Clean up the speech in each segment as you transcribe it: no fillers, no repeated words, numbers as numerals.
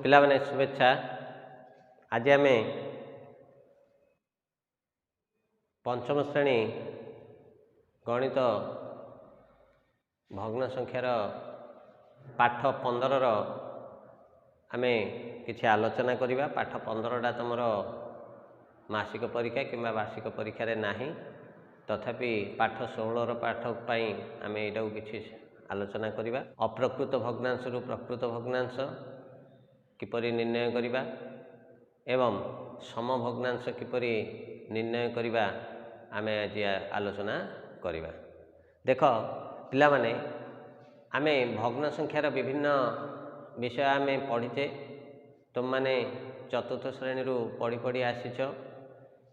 पिला माने शुभेच्छा। आज आम पंचम श्रेणी गणित भग्न संख्यार पाठ 15 आमे किछि आलोचना करिबा। पाठ 15टा तुमर मासिक परीक्षा किंबा वार्षिक परीक्षा रे नाही, तथापि पाठ 16 पाठ पाई आमे एटाऊ किछि आलोचना करिबा। अप्रकृत भग्नांश रु प्रकृत भग्नांश किपरि निर्णय करिबा एवं सम भग्नांश किपरि निर्णय करिबा आमे आज आलोचना करिबा। देख पिला माने आमे भग्न संख्यार विभिन्न विषय आमे पढ़ीचे। तुम माने चतुर्थ श्रेणी रु पढ़ी पढ़ी आसीच,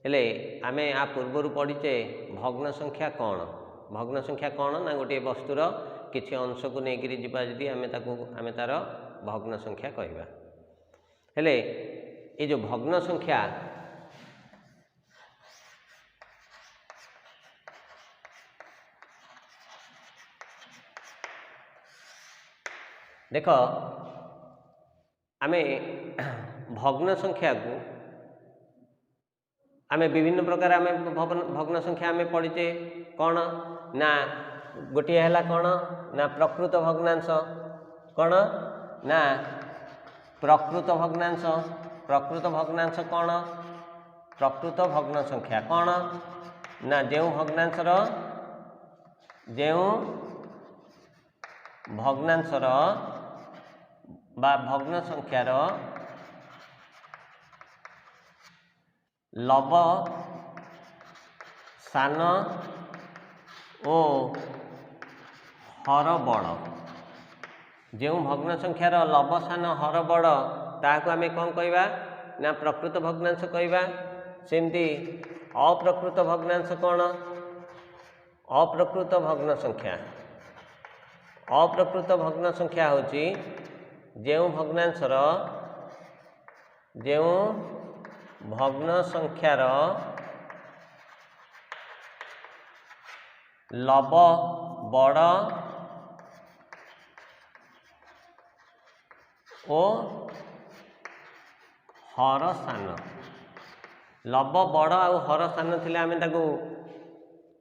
हेले आमे आ पूर्वर पढ़ीचे भग्न संख्या कौन। भग्न संख्या कौन ना गोटे वस्तुर किछि अंश को लेकिरी जिबा जदि आमे तार भग्न संख्या कहिबा। हेले ये जो भग्न संख्या देख आमे भग्न संख्या को आमे विभिन्न प्रकार आमे भग्न संख्या आमे पढ़ीचे। कौन ना गोटे है कौन ना प्रकृत भग्नांश, कौन ना प्रकृत भग्नांश। प्रकृत भग्नांश कौन, प्रकृत भग्न संख्या कौन ना जो भग्नांशर बा भग्न संख्यार लब सान ओ हर बड़। जो भग्न संख्यार लब सान हर बड़ ताकू आमे कौन कहवा ना प्रकृत भग्नांश कहवा। सेमती अप्रकृत भग्नांश कौन, अप्रकृत भग्न संख्या। अप्रकृत भग्न संख्या होची जो भग्न संख्यार लब बड़ ओ हर सान। लब बड़ आउ हर सान थिले आमे ताकू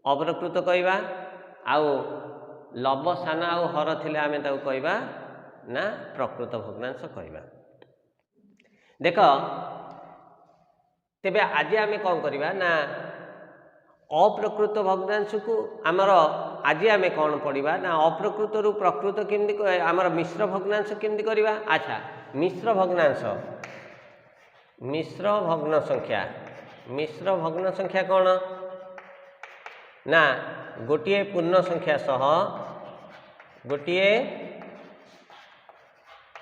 अप्रकृत कहवा, आउ लब सान आउ हर थिले आमे ताकू कहवा ना प्रकृत भग्नांश कहवा। देख तेबे आज आमे कौन करिबा ना अप्रकृत भग्नांश को आमर आज आमे कौन पढ़िबा ना अप्रकृत रु प्रकृत केमती आमर मिश्र भग्नांश केमती करिबा। अच्छा मिश्र भग्नांश, मिश्र भग्न संख्या। मिश्र भग्न संख्या कौन ना गोटे पूर्ण संख्या सह गोटे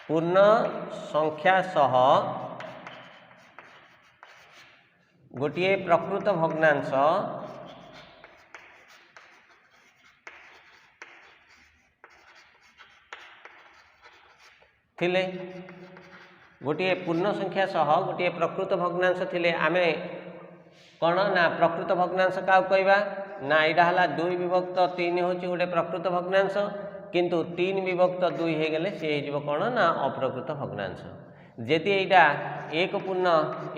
पूर्ण संख्या सह गोटे प्रकृत भग्नांश थिले। गोटे पूर्ण संख्या सह गोटे प्रकृत भग्नांश थिले आमे कौन ना प्रकृत भग्नांश क्या कहवा ना यहाँ है 2 विभक्त 3 हूँ गोटे प्रकृत भग्नांश, किंतु 3 विभक्त 2 हो गले सी हो कौन ना अप्रकृत भग्नांश। जदि यहाँ 1 पूर्ण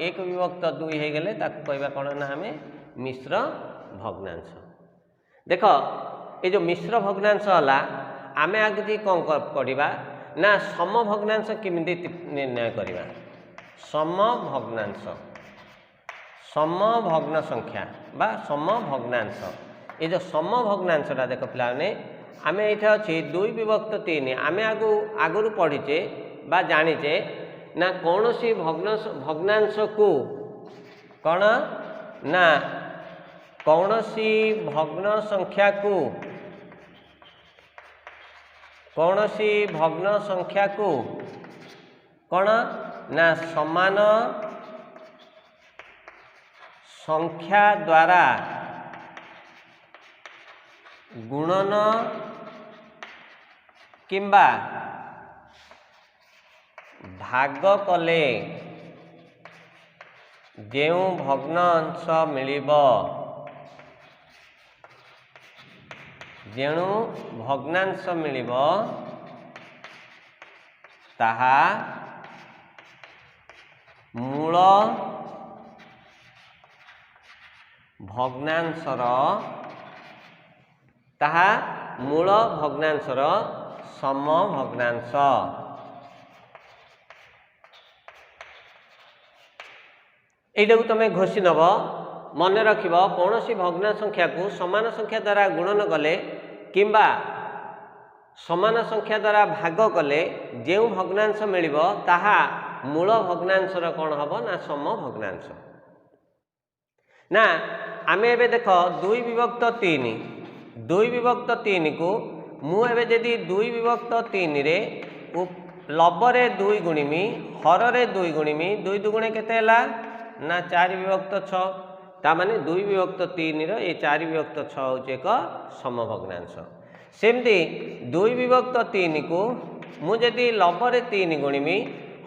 1 विभक्त 2 हो गले कहवा कौन ना आम मिश्र भग्नांश। देख ये जो मिश्र भग्नांश है आमे आगे कौन पढ़ा ना सम भग्नांश केमिति निर्णय करवा। सम भग्नांश, सम भग्न संख्या बा सम भग्नांश। ये जो सम भग्नांशटा देख पाने आमे ये अच्छे 2 विभक्त 3 आमे आगु पढ़ीचे बा जानीचे ना कौन सी भग्नांश को कौन ना कौन सी भग्न संख्या को कौन सी भग्न संख्या को कौन ना समान संख्या द्वारा गुणन किंबा भाग कले जो भग्नांश मिलिबो, जेणु भग्नांश मिलिबो ताहा मूल भग्नांशर ताहा मूल भग्नांशर समभग्नांश। এইটা তুমি ঘোষি নব মনে রাখিব কোনोसी भग्ना संख्या को समान संख्या द्वारा गुणन कले किंबा समान संख्या द्वारा भाग कले जो भग्नांश मिलिबो ताहा मूल भग्नांशर कौन हम ना सम भग्नांश। ना आमे एबे देख 2 विभक्त 3 2 विभक्त 3 को मु एबे जदि 2 विभक्त 3 रे लबरे 2 गुणिमी हररे 2 गुणिमी 2 दुगुणे केते हला ना 4 विभक्त 6 ता माने 2 विभक्त 3 रो ये 4 विभक्त 6 होचे एक समभग्नांश। सेमती 2 विभक्त 3 को मु जदि लबरे 3 गुणिमी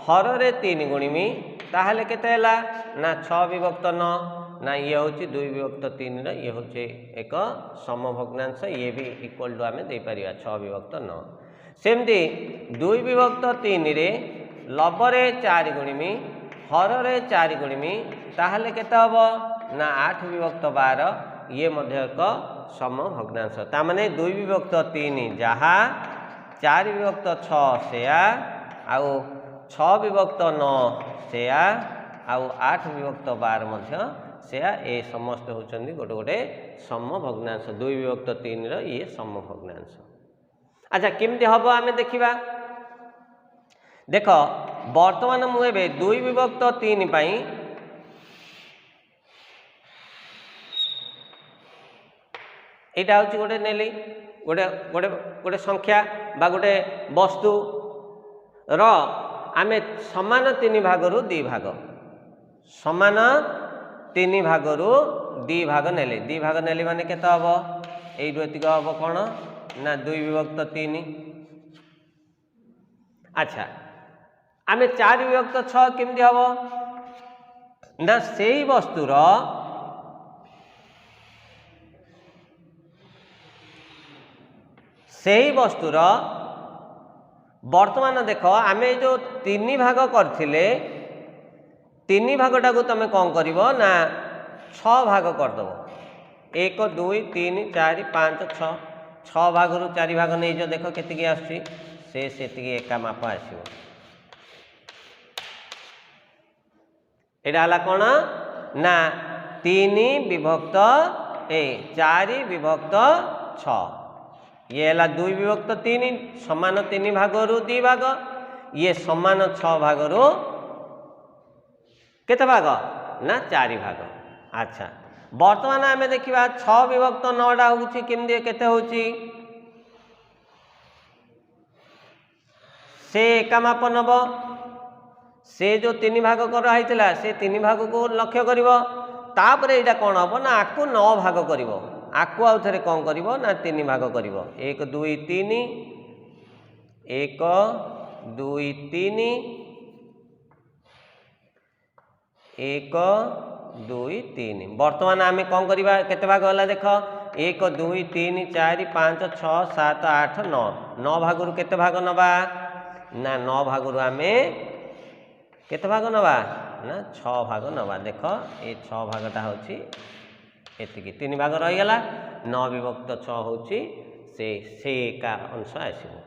हररे 3 गुणिमी ताहले केते हला ना 6 विभक्त 9 ना ये होची 2 विभक्त 3 रो ये होचे एक समभग्नांश। ये भी इक्वल टू आमे दे परिया 6 विभक्त 9। सेमती 2 विभक्त 3 रे लबरे 4 गुणिमी हररे 4 गुणिमी ताहले केते हबो ना 8 विभक्त 12 ये मध्य एक समभग्नांश। ता माने 2 विभक्त 3 जहा 4 विभक्त 6 सेया आउ 6 विभक्त 9 सेया आउ 8 विभक्त 12 मध्य सेया ए समस्त होचंदी गोटे गोटे समभग्नांश 2 विभक्त 3 रो ये समभग्नांश। अच्छा केमती हबो आमे देखिबा देख वर्तमान मु एबे 2 विभक्त 3 पई एटा होची गोटे नेली गोटे गोटे गोटे संख्या बा गोटे वस्तु रो आमे समान 3 भागरु 2 भाग समान 3 भागरु 2 भाग नेले 2 भाग नेली माने केते हबो एई एतिक हबो कोन ना 2 विभक्त 3। अच्छा आमे 4 विभक्त 6 केमती हबो ना सेई वस्तुर सेई वस्तुर वर्तमान देख आमे जो 3 भाग करथिले 3 भागटा को तमे कौन करिवो ना 6 भाग कर दबो 1 2 3 4 5 6 6 भागरु 4 भाग नै जो देखो केतिकी आसी से सेतिकी एका माप आसीबो। एडा हला कोन ना 3 विभक्त 4 विभक्त 6 ये हला 2 विभक्त 3 समान 3 भागरु 2 भाग ये समान 6 भागरु केते भाग ना 4 भाग। अच्छा वर्तमान आमे देखिबा 6 विभक्त 9 टा होउची केमदी केते होउची से एका माप नब से जो 3 भाग कर आइतिला से 3 भाग को लक्ष्य करिवो तापरे एटा कोन हबो ना आकु 9 भाग करिवो आकु आउ थरे कोन करिवो ना 3 भाग करिवो 1 2 3 1 2 3 1 2 3 वर्तमान आमे कोन करिबा केते भाग होला देख 1 2 3 4 5 6 7 8 9 9 भागरु केते भाग नबा ना 9 भागरु आमे केते भाग नबा ना 6 भाग नबा। देख ए 6 भागटा होची एतिकी 3 भाग रही गला 9 विभक्त 6 होची से का अंश आसीबो।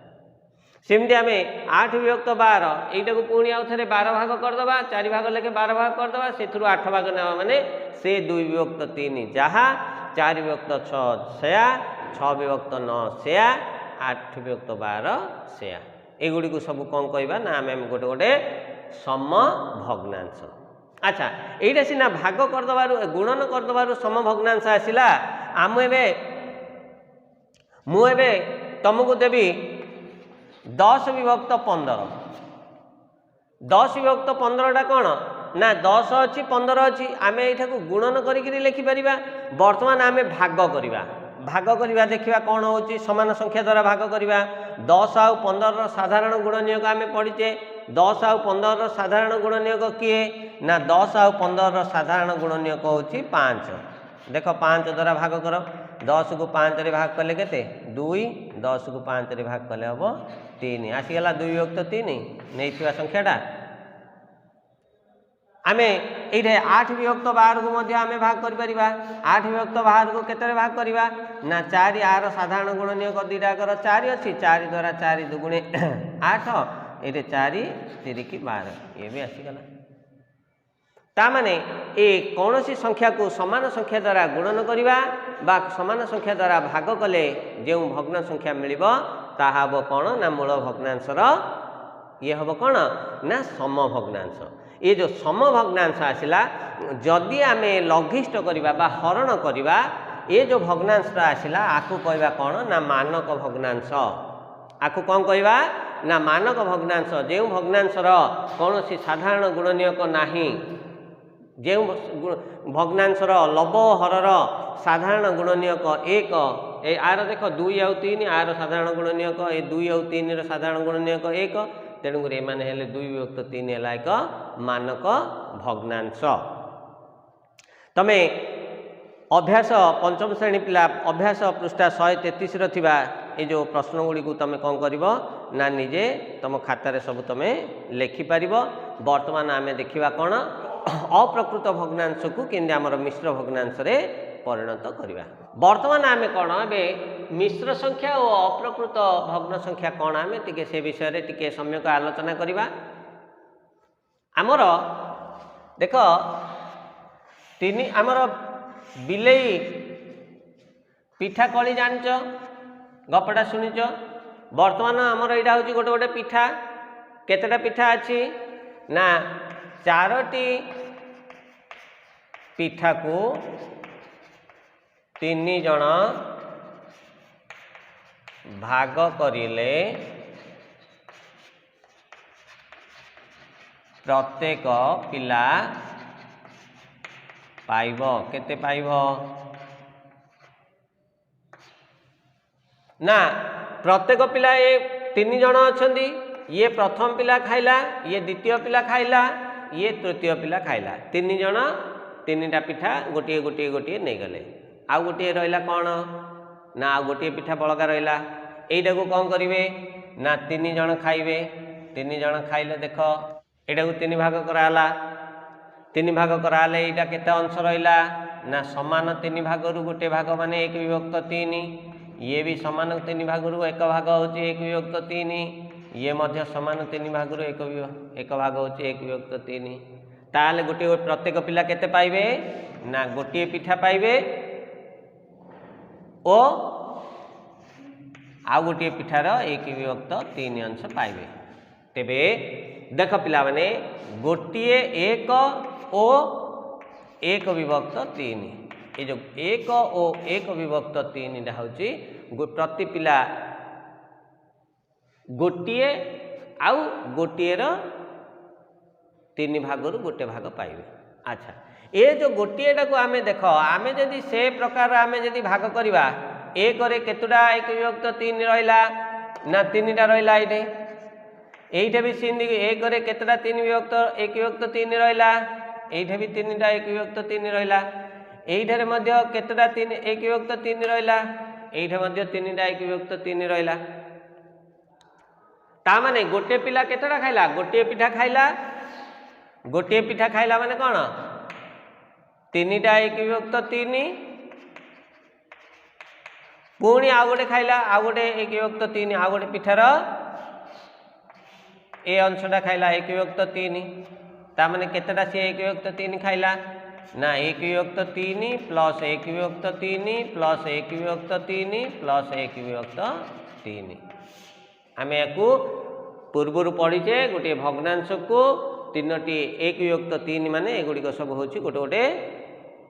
सेमती आमे 8 विभक्त 12 एटा को पुणी आउ थरे 12 भाग कर दबा 4 भाग लेके 12 भाग कर दबा सेथुरु 8 भाग नेबा माने से 2 विभक्त 3 जहा 4 विभक्त 6 सेया 6 विभक्त 9 सेया 8 विभक्त 12 सेया एगुडी को सब कोन कहबा ना आमे गोटे गोटे समभग्नांश। अच्छा एटा सिना भाग कर दबारु गुणन कर दबारु समभग्नांश आसिला आम एबे मु एबे तुमको देबी 10 विभक्त 15 10 विभक्त 15 टा कौन ना 10 अच्छी 15 अच्छी आम यहाँ को गुणन करी लिखिपर बर्तमान आम भाग करवा भाग करवा देखा कौन हो समान संख्या द्वारा भाग करवा 10 आउ 15 साधारण गुणनियोग आम पढ़ीचे 10 आउ 15 साधारण गुणनियोग किए ना 10 आउ 15 साधारण गुणनियोग हूँ 5 देख 5 द्वारा भाग कर 10 को 5 रे भाग कले केते 2 10 को 5 रे भाग कले हम 3 आसीगला 2 विभक्त 3 नहीं संख्याटा आमे ये 8 विभक्त 12 को मध्य आमे भाग कर परिबा 8 विभक्त 12 को केतरे भाग करिबा ना 4 आर साधारण गुणनीयक दुईटा कर 4 अछि 4 द्वारा 4 दुगुणे 8 ये 4 3 की 12 ये भी आसीगला तामाने ए कौन सी संख्या को समान संख्या द्वारा गुणन करिबा बा समान संख्या द्वारा भाग कले जो भग्न संख्या मिलिबो ताहा हबो कोन ना मूल भग्नांशर ये हबो कोन ना सम भग्नांश ये जो सम भग्नांश आसिला जदि आमे लघिष्ठ करिबा बा हरण करिबा ये जो भग्नांशटा आसिला आकु कहबा कोन ना मानक भग्नांश आकु कोन कहबा ना मानक भग्नांश जे भग्नांशर कौनसी साधारण गुणनीयक नाही जे भग्नांशर लव हरर साधारण गुणनीयक 1 ए आर देख 2 और 3 आर साधारण गुणनीयक ए 2 और 3 रो साधारण गुणनीयक 1 तेणुक एमाने हेले 2 विभक्त 3 है एक मानक भग्नांश तमे अभ्यास पंचम श्रेणी पिला अभ्यास पृष्ठा 133 रथिबा ए जो प्रश्न गुड़ी को तमे कौन करिवो ना निजे तुम खातार सब तमे लेखि पारिबो वर्तमान आमे देखिबा कोन अप्रकृत भग्नांश को केंदे हमर मिश्र भग्नांश रे परिणत करिबा वर्तमान आमे कोन बे मिश्र संख्या और अप्रकृत भग्न संख्या कोन आमे टिके से विषय रे टिके सम्यक आलोचना करिबा हमर देखो तीन हमर बिलेई पिठा कली जानच गपटा सुनिच वर्तमान हमर एटा होची गोटे गोटे पिठा केतेटा पिठा अछि ना 4टी पिठा को 3 जण भाग करिले प्रत्येक पिला पाइब केते पाइब ना प्रत्येक पिला ये 3 जण अछंदी ये प्रथम पिला खाइला ये द्वितीय पिला खाइला ये तृतीय पिला खाइला 3 जण 3टा पिठा गोटे गोटे गोटे नहीं गले आ गोटे रहिला कोन ना आ गोटे पिठा बळगा रहिला एटा को कोन करिवे ना 3 जण खाइबे 3 जण खाइले देख एटा को 3 भाग कराला 3 भाग कराले एटा केते अंश रहिला ना समान 3 भाग रु गोटे भाग माने 1 विभक्त 3 ये भी समान 3 भाग रु 1 भाग होची 1 विभक्त 3 ये मध्य समान 3 भाग रु 1 भाग होची 1 विभक्त 3 ताले गोटे प्रत्येक पिला केते पाइबे ना गोटे पिठा पाइबे ओ आ गोटे पिठार 1 विभक्त 3 अंश पाइबे तेबे देख पिला माने गोटे 1 ओ 1 विभक्त 3 ये जो 1 ओ 1 विभक्त 3 टा होची प्रति पिला गोटे आउ गोटे रो 3 भाग रु गोटे भाग पाइबे अच्छा ये जो गोटे टा को आमे देखो आमे जदि से प्रकार आमे जदि भाग करबा 1 रे केतुडा 1 विभक्त 3 रहिला ना 3टा रहिला एठे एठे भी सिंधी 1 रे केतुडा 3 विभक्त 1 विभक्त 3 रहिला एठे भी 3टा 1 विभक्त 3 रहिला एठे रे मध्य केतुडा 3 1 विभक्त 3 रहिला एठे मध्य 3टा 1 विभक्त 3 रहिला ता माने गोटे पिला केतुडा खाइला गोटे पिठा खाइला माने कोन 3टा 1 विभक्त 3 पुणी आ गोटे खाइला आ गोटे 1 विभक्त 3 आ गोटे पिठार ए अंशटा खाइला 1 विभक्त 3 ता माने केतेटा से 1 विभक्त 3 खाइला ना 1 विभक्त 3 प्लस 1 विभक्त 3 प्लस 1 विभक्त 3 प्लस 1 विभक्त 3 आमे याकू पूर्वरु पढ़ीचे गोटे भग्नांश को 3टी 1 विभक्त 3 माने एगुडी को सब होची गोटे गोटे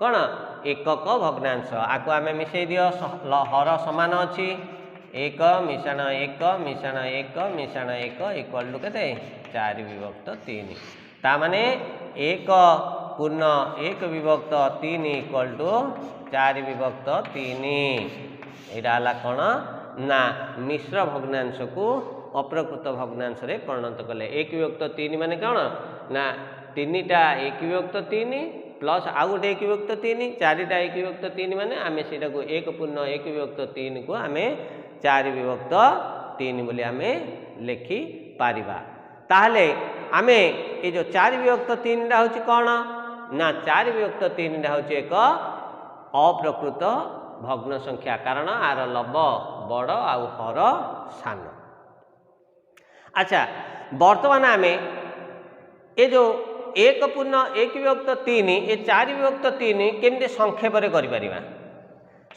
कौन एकक भग्नांश आको आमे मिसई दियो हर समान अछि 1 मिश्रण 1 मिश्रण 1 मिश्रण 1 इक्वल टू केते 4 विभक्त 3 ता माने 1 पूर्ण 1 विभक्त 3 इक्वल टू 4 विभक्त 3 एटा हला कोन ना मिश्र भग्नांश को अप्रकृत भग्नांश रे परिणत कले 1 विभक्त 3 माने कोन ना 3टा 1 विभक्त 3 प्लस आउ गोटे 1 विभक्त 3 4टा 1 विभक्त 3 माने आमे सेटा को 1 पूर्ण 1 विभक्त 3 को आमे 4 विभक्त 3 बोली आमे लेखि पारिबा ताहले आमे ये जो 4 विभक्त 3 टा होची कौन ना 4 विभक्त 3 टा होची एक अप्रकृत भग्न संख्या कारण आर लब बड़ आउ हर सान। अच्छा वर्तमान आमे ये जो 1 पूर्ण 1 विभक्त 3 ये 4 विभक्त 3 केमती संक्षेप करें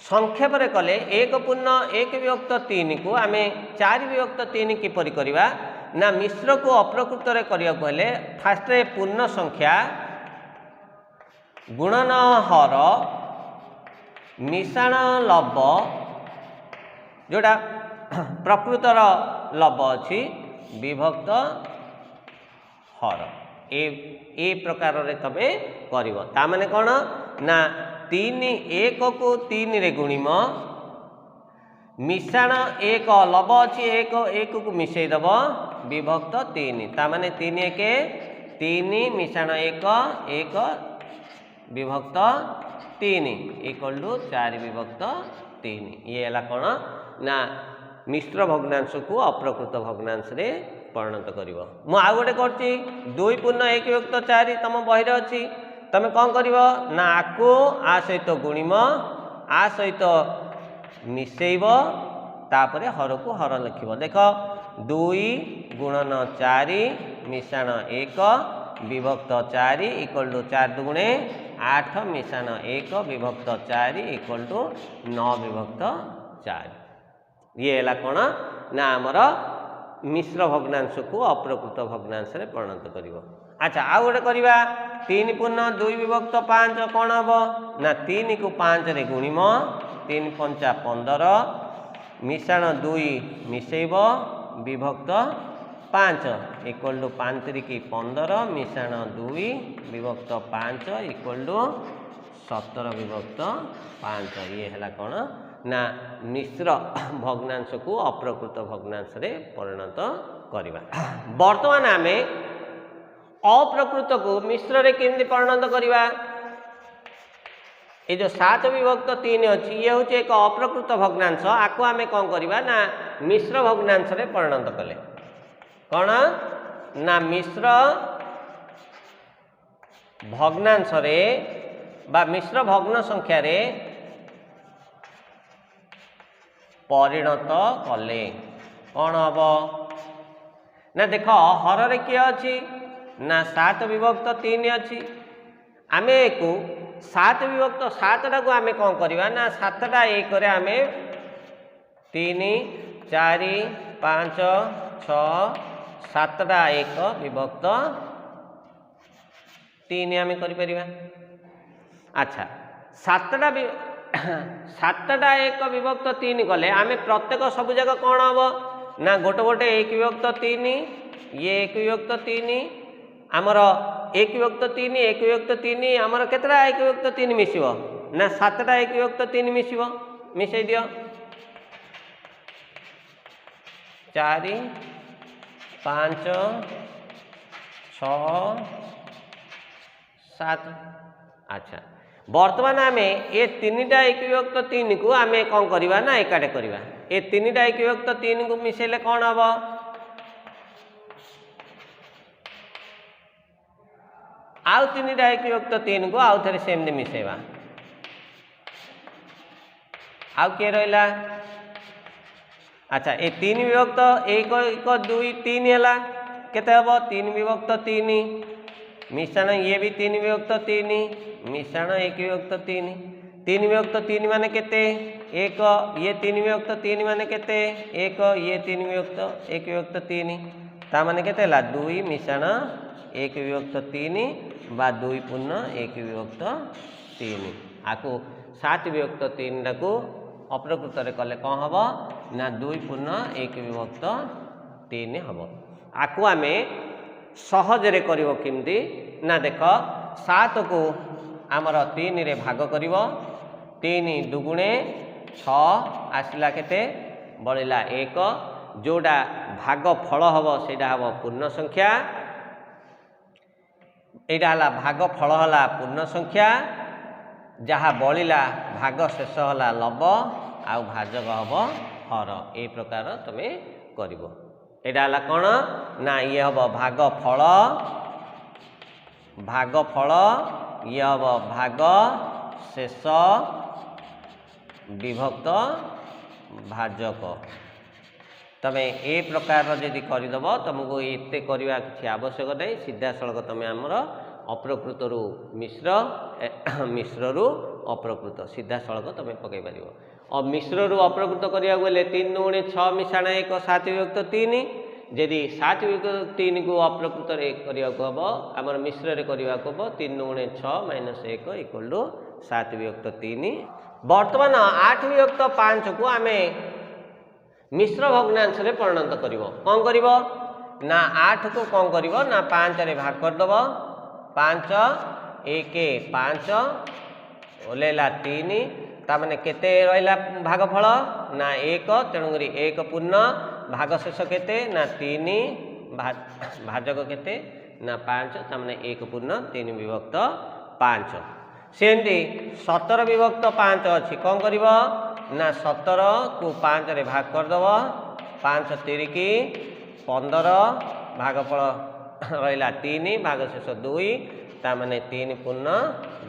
संक्षेप कले 1 पूर्ण 1 विभक्त 3 को आम 4 विभक्त 3 किपरि करवा ना मिश्र को अप्रकृत करने फास्ट पूर्ण संख्या गुणन हर मिशाण लब जोड़ा प्रकृतर लब अच्छी विभक्त हर ए प्रकार रे तबे करिवो ता माने कोन ना 3 1 को 3 रे गुणिम मिशाण 1 लब अच्छी 1 1 को मिसई दब विभक्त 3 ता माने 3 1 3 मिशाण 1 1 विभक्त 3 इक्वल टू 4 विभक्त 3 ये है कौन ना मिश्र भग्नांश को अप्रकृत भग्नांश रे परिणत कर मु आउ गोटे करची 2 पूर्ण 1 विभक्त 4 तुम बही अच्छी तुम कौन कर ना आको आ सहित गुणिम आ सहित मिसेब तापर हर को हर लिख देख 2 गुणन 4 मिशाण 1 विभक्त 4 इक्वल टू 4 दुगुणे 8 मिशाण 1 विभक्त 4 इक्वल टू 9 विभक्त 4 ये है कौन ना आमर मिश्र भग्नांश को अप्रकृत भग्नांश रे परिणत कर। अच्छा आउ गोटे करवा 3 पूर्ण 2 विभक्त 5 कौन हम ना 3 को 5 रे गुणिम 3 5 15 मिशाण 2 मिसेब विभक्त 5 इक्वल टू 5 3 15 मिशाण 2 विभक्त 5 इक्वल टू 17 विभक्त 5 ये है कौन ना मिश्र भग्नांश को अप्रकृत भग्नांश रे परिणत करवा। वर्तमान आमे अप्रकृत को मिश्र रे केमती परिणत करवा ये जो 7 विभक्त 3 अच्छी ये हूँ एक अप्रकृत भग्नांश आपको आमे कौन करवा ना मिश्र भग्नांश रे परिणत कले कौन ना मिश्र भग्नांश रे बा मिश्र भग्न संख्या रे परिणत कले कौन हम ना देख हर रे किए अच्छी ना 7 विभक्त 3 अच्छी आमे को 7 विभक्त 7 टा को आमे कौन करवा ना 7 टा 1 रे आमे 3 4 5 6 7 टा 1 विभक्त 3 आमे करि परिबा। अच्छा 7 टा 1 विभक्त 3 कले आमे प्रत्येक सब जगह कौन हम ना गोटे गोटे 1 विभक्त 3 ये 1 विभक्त 3 आमर 1 विभक्त 3 1 विभक्त 3 आमर केतरा 1 विभक्त 3 मिसिबो ना 7 टा 1 विभक्त 3 मिसिबो मिसई दियो 4 5 6 7। अच्छा वर्तमान आमे ये 3टा 1 विभक्त 3 को आमे कौन करवा ना एकाटे करवा ये 3टा 1 विभक्त 3 को मिसेले कौन हम आउ 3टा 1 विभक्त 3 को आउ थे सेमती मिसेवा आउ किए रहा। अच्छा ये 3 विभक्त 1 1 2 3 है केते हम 3 विभक्त 3 मिशाण ये भी 3 विभक्त 3 मिशाण 1 विभक्त 3 3 विभक्त 3 माने केते 1 ये 3 विभक्त 3 माने केते 1 ये 3 विभक्त 1 विभक्त 3 ता माने केते ला 2 मिशाण 1 विभक्त 3 बा 2 पूर्ण 1 विभक्त 3 आको 7 विभक्त 3 टा को अप्रकृत रे कले कौन हम ना 2 पूर्ण 1 विभक्त 3 हम आको आमे सहज रे करिवो किमती ना देख 7 को आमर 3 रे भाग करिवो 3 दुगुणे 6 आसला केते बळिला 1 जोड़ा भाग फल हम सेटा हम पूर्ण संख्या एटा हला भाग फल हला पूर्ण संख्या जहाँ बळिला भाग शेष हला लब आउ भाजक हम हर ए प्रकार तमे करिवो। एटा हला कौन ना ये हम भागफल ये हम भाग शेष विभक्त भाजक तमें ए प्रकार जदि करदेव तुमको एत करवा किसी आवश्यक नहीं सीधा सड़क तुम आमर अप्रकृत रु मिश्र रु अप्रकृत सीधा सड़क तुम पकई पार और मिश्र रु अप्रकृत करने 3 × 6 मिशाण 1 7 विभक्त 3 जदि 7 विभक्त 3 को अप्रकृत करने हम आमर मिश्र करने को हम 3 × 6 - 1 = 7 विभक्त 3 बर्तमान 8 विभक्त 5 को आम मिश्र भग्नांश रे परिणत करिवो कौन करिवो ना 8 को कौन करिवो ना 5 रे भाग कर दबो 5 1 5 ओलेला 3 ता माने केते रहला भागफल ना 1 तेणु करी 1 पूर्ण भाग शेष केते ना 3 भाजक केते ना 5 ता माने 1 पूर्ण 3 विभक्त 5 सेंती 17 विभक्त 5 अछि कौन करिवो ना 17 को 5 रे भाग कर दब 5 3 की 15 भागफल रहा 3 भाग शेष 2 ता माने 3 पूर्ण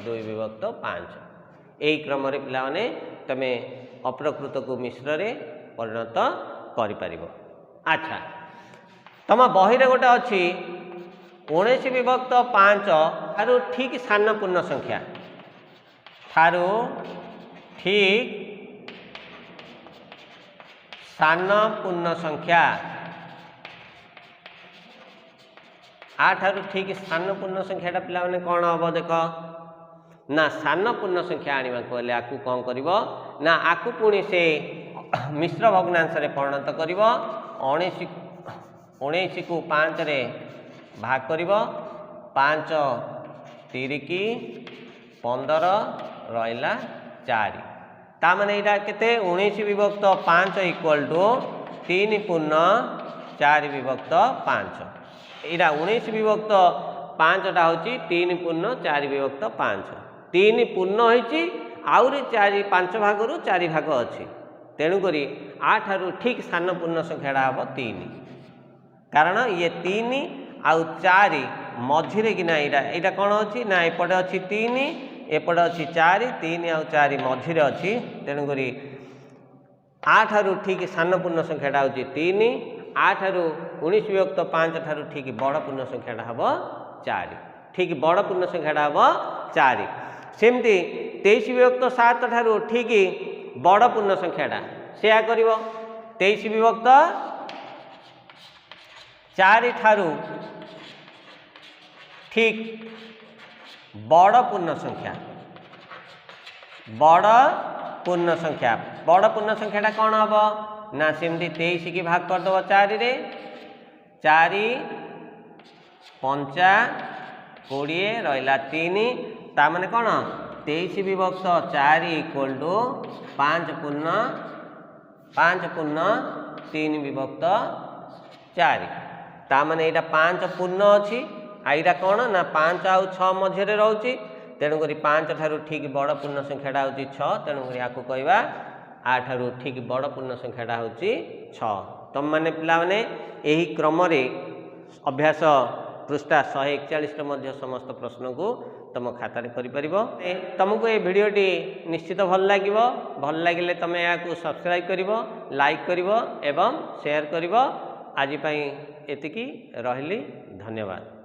2 विभक्त 5 यही क्रम रे पिला माने तमे अप्रकृत को मिश्र रे परिणत करि परिबो। अच्छा तम बही रे गोटे अछि 19 विभक्त 5 थारु ठीक सान पूर्ण संख्या थारु ठीक सान पूर्ण संख्या आठारु ठीक सान पूर्ण संख्या पिला माने कौन हम देख ना सान पूर्ण संख्या आने को आपको कौन कर ना आपको पुणी से मिश्र भग्नांश रे परिणत कर 19 को 5 रे भाग कर 5 3 की 15 रहा 4 ता माने इटा केते 19 विभक्त 5 = 3 पूर्ण 4 विभक्त 5 इटा 19 विभक्त 5 टा होची 3 पूर्ण 4 विभक्त 5 3 पूर्ण होईची आउरी 4 5 भाग रु 4 भाग अछि तेणु करी 8 रु ठीक सान पूर्ण संख्या हम 3 कारण ये 3 आउ 4 मझिरे कि ना इटा कौन अछि ना एपटे अछि 3 एपटे अच्छी 4 3 आउ 4 मझिरे अच्छी तेणुक 8 रु ठीक सान पूर्ण संख्याटा हूँ 3 8 रु 19 विभक्त 5 ठारू ठीक बड़ पूर्ण संख्याटा हम 4 ठीक बड़ पूर्ण संख्याटा हम 4 सेमती 23 विभक्त 7 ठारू ठीक बड़ पूर्ण संख्याटा से 23 विभक्त 4 ठारू ठीक बड़ पूर्ण संख्या बड़ पूर्ण संख्याटा कौन हम ना सेमती 23 की भाग करदेव 4 रे 4 5 20 रहा 3 ता माने कौन 23 विभक्त 4 = 5 पूर्ण 3 विभक्त 4 ता माने एटा 5 पूर्ण अच्छी आईटा कौन ना 5 आउ 6 मझे रोचे तेणुक 5 ठारू ठीक बड़ पूर्ण संख्याटा हूँ 6 तेणुक आपको कहवा 8 ठारू ठीक बड़ पूर्ण संख्याटा हूँ 6 तुम मैंने पिला माने यही क्रम अभ्यास पृष्ठा 141 मध्य समस्त प्रश्न को तुम खाता कर तुमको ये भिडटी निश्चित भल लगे तुम यहाँ सब्सक्राइब कर लाइक कर एवं शेयर कर आज एतिकी रही धन्यवाद।